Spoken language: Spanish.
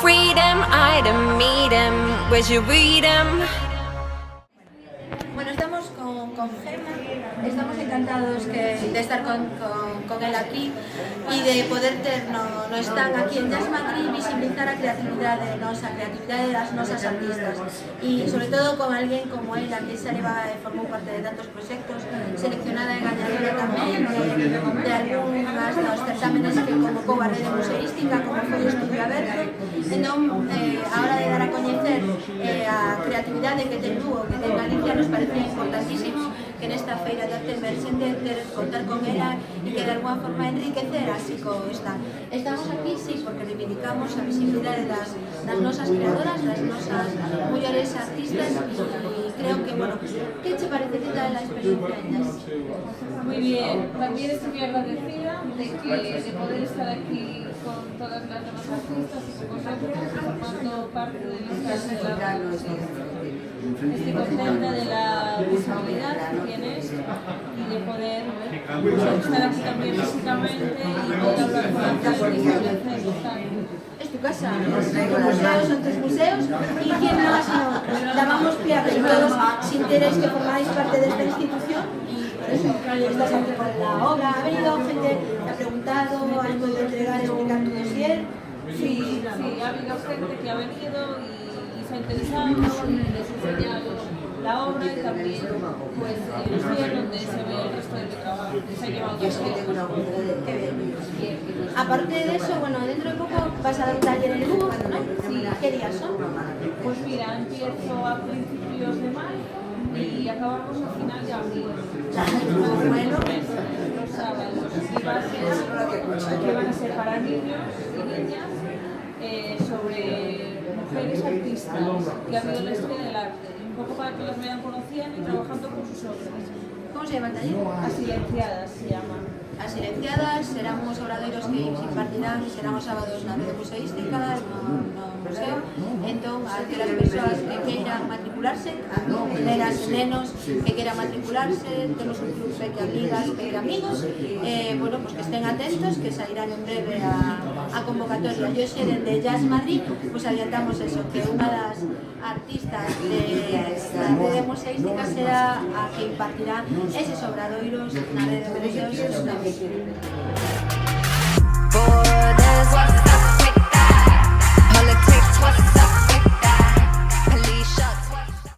freedom, I to meet him. Where'd you read him? Bueno, estamos con Gemma, estamos encantados de estar con él aquí y de poder ter no stand aquí en Jazz Madrid visibilizar a creatividade nosa, a creatividade das nosas artistas e sobre todo con alguén como ela que xa formou parte de tantos proxectos, seleccionada e gañadora tamén de algúnas dos certámenes que convocou a Rede Museística como foi o Estudio Aberto. Entón, a hora de dar a coñecer a creatividade que ten Lugo, que ten Galicia, nos parecía importantísimo que nesta feira de arte emerxente contar con ela e que de alguma forma enriquecer así co stand. Estamos aquí, sí, porque reivindicamos a visibilidade das nosas creadoras, das nosas mulleres artistas e creo que, bueno, ¿qué te parece? ¿Qué tal la experiencia en Jazz? Muy bien, también estoy muy agradecida de poder estar aquí con todas las demás artistas y con vosotros, formando parte del stand de la estoy contenta de la visibilidad que tiene esto y de poder estar aquí también físicamente y poder hablar con la gente y establecer el stand. Es tu casa, son tus museos y quién más no llamamos pie a que todos si interés que formáis parte de esta institución y por eso estás aquí con la obra. Ha venido gente, te ha preguntado, has podido entregar, explicar tu dossier. Sí, ha habido gente que ha venido y se ha interesado y les he enseñado la obra y también pues el museo donde se ve el resto de mi trabajo que se ha llevado a cabo. Aparte de eso, bueno, dentro de poco vas a dar un taller en Lugo, ¿no? Sí. ¿Qué días son? Pues mira, empiezo a principios de mayo y acabamos a final de abril. Bueno, Los sábados y va a ser que van a ser para niños y niñas sobre mujeres artistas que ha habido en la historia del arte, un poco para que las vayan conociendo y trabajando con sus obras. ¿Cómo se llama el taller? Asilenciadas se llama. As silenciadas, serán uns obradoiros que se impartirán, serán os sábados na Rede Museística, no museo. Entón, aquelas persoas que queiran matricularse, nenas e nenos que queiran matricularse, temos un club de amigas e de amigos, bueno, pues que estén atentos, que sairán en breve a convocatoria. Yo xe dende Jazz Madrid, pues adiantamos eso, que unha das artistas da Rede Museística será a que impartirá eses obradoiros na Rede Museos. Borders, what's up with that? Politics, what's up